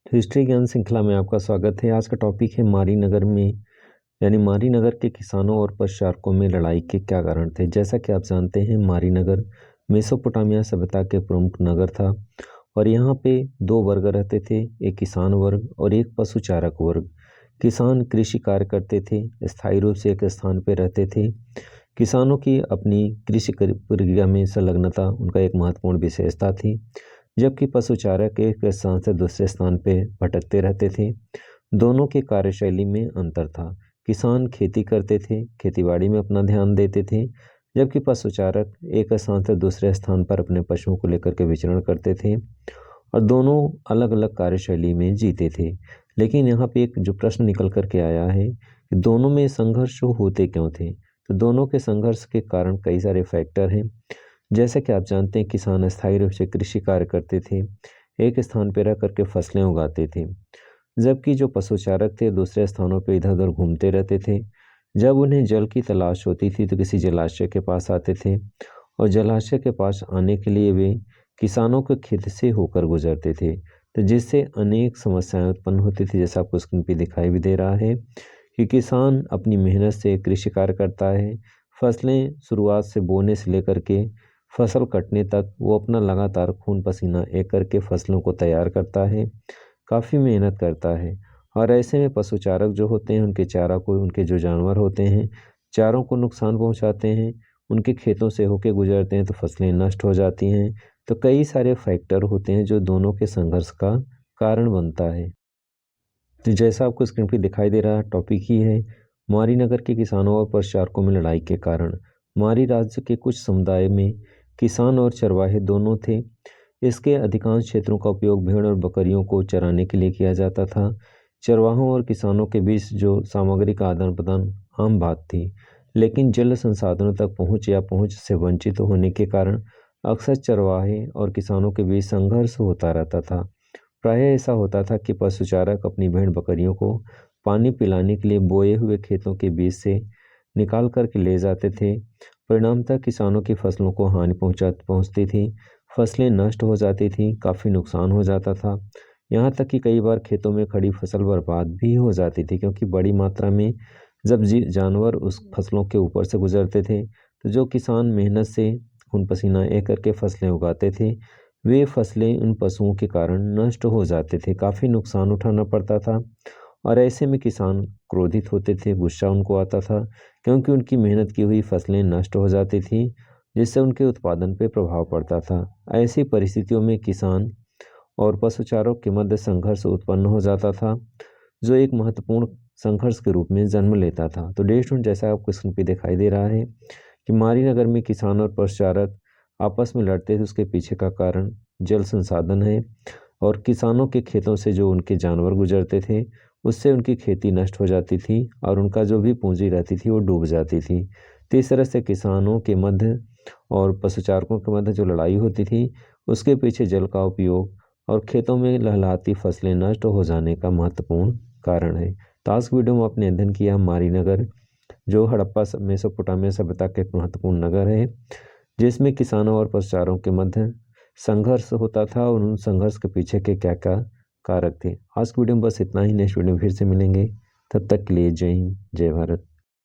History ज्ञान श्रृंखला में आपका स्वागत है। आज का टॉपिक है मारीनगर में यानी मारीनगर के किसानों और पशुचारकों में लड़ाई के क्या कारण थे। जैसा कि आप जानते हैं, मारीनगर मेसोपोटामिया सभ्यता के प्रमुख नगर था और यहाँ पे दो वर्ग रहते थे, एक किसान वर्ग और एक पशुचारक वर्ग। किसान कृषि कार्य करते थे, स्थायी रूप से एक स्थान पर रहते थे। किसानों की अपनी कृषि प्रक्रिया में संलग्नता उनका एक महत्वपूर्ण विशेषता थी, जबकि पशुचारक एक स्थान से दूसरे स्थान पर भटकते रहते थे। दोनों की कार्यशैली में अंतर था। किसान खेती करते थे, खेतीबाड़ी में अपना ध्यान देते थे, जबकि पशुचारक एक स्थान से दूसरे स्थान पर अपने पशुओं को लेकर के विचरण करते थे और दोनों अलग अलग कार्यशैली में जीते थे। लेकिन यहाँ पे एक जो प्रश्न निकल कर के आया है कि दोनों में संघर्ष होते क्यों थे। तो दोनों के संघर्ष के कारण कई सारे फैक्टर हैं। जैसे कि आप जानते हैं, किसान अस्थायी रूप से कृषि कार्य करते थे, एक स्थान पर रह करके फसलें उगाते थे, जबकि जो पशुचारक थे दूसरे स्थानों पर इधर उधर घूमते रहते थे। जब उन्हें जल की तलाश होती थी तो किसी जलाशय के पास आते थे और जलाशय के पास आने के लिए वे किसानों के खेत से होकर गुजरते थे, तो जिससे अनेक समस्याएं उत्पन्न होती थी। जैसा आपको स्क्रीन पर दिखाई भी दे रहा है कि किसान अपनी मेहनत से कृषि कार्य करता है, फसलें शुरुआत से बोने से लेकर के फसल कटने तक वो अपना लगातार खून पसीना एक करके फसलों को तैयार करता है, काफ़ी मेहनत करता है। और ऐसे में पशुचारक जो होते हैं, उनके चारा को, उनके जो जानवर होते हैं, चारों को नुकसान पहुंचाते हैं, उनके खेतों से होके गुजरते हैं तो फसलें नष्ट हो जाती हैं। तो कई सारे फैक्टर होते हैं जो दोनों के संघर्ष का कारण बनता है। तो जैसा आपको स्क्रीन पर दिखाई दे रहा है, टॉपिक ही है मारीनगर के किसानों और पशुचारकों में लड़ाई के कारण। मारी राज्य के कुछ समुदाय में किसान और चरवाहे दोनों थे। इसके अधिकांश क्षेत्रों का उपयोग भेड़ और बकरियों को चराने के लिए किया जाता था। चरवाहों और किसानों के बीच जो सामग्री का आदान प्रदान आम बात थी, लेकिन जल संसाधनों तक पहुंच या पहुंच से वंचित होने के कारण अक्सर चरवाहे और किसानों के बीच संघर्ष होता रहता था। प्रायः ऐसा होता था कि पशुचारक अपनी भेड़ बकरियों को पानी पिलाने के लिए बोए हुए खेतों के बीच से निकाल कर के ले जाते थे। परिणामतः किसानों की फसलों को हानि पहुंचती थी, फसलें नष्ट हो जाती थी, काफ़ी नुकसान हो जाता था। यहाँ तक कि कई बार खेतों में खड़ी फसल बर्बाद भी हो जाती थी, क्योंकि बड़ी मात्रा में जब जानवर उस फसलों के ऊपर से गुजरते थे तो जो किसान मेहनत से खून पसीना एक करके फसलें उगाते थे, वे फसलें उन पशुओं के कारण नष्ट हो जाते थे, काफ़ी नुकसान उठाना पड़ता था। और ऐसे में किसान क्रोधित होते थे, गुस्सा उनको आता था, क्योंकि उनकी मेहनत की हुई फसलें नष्ट हो जाती थी, जिससे उनके उत्पादन पर प्रभाव पड़ता था। ऐसी परिस्थितियों में किसान और पशुचारक के मध्य संघर्ष उत्पन्न हो जाता था, जो एक महत्वपूर्ण संघर्ष के रूप में जन्म लेता था। तो डे स्टूडेंट, जैसा आपको स्क्रीन पे दिखाई दे रहा है कि मारीनगर में किसान और पशुचारक आपस में लड़ते थे, उसके पीछे का कारण जल संसाधन है और किसानों के खेतों से जो उनके जानवर गुजरते थे उससे उनकी खेती नष्ट हो जाती थी और उनका जो भी पूंजी रहती थी वो डूब जाती थी। तो इस तरह से किसानों के मध्य और पशुचारकों के मध्य जो लड़ाई होती थी, उसके पीछे जल का उपयोग और खेतों में लहलहाती फसलें नष्ट हो जाने का महत्वपूर्ण कारण है। तो आज वीडियो में आपने अध्ययन किया मारीनगर, जो हड़प्पा मेसोपोटामिया सभ्यता का एक महत्वपूर्ण नगर है, जिसमें किसानों और पशुचारों के मध्य संघर्ष होता था और उन संघर्ष के पीछे के क्या क्या कारक थे। आज की वीडियो में बस इतना ही। नेक्स्ट वीडियो में फिर से मिलेंगे, तब तक के लिए जय हिंद, जय भारत।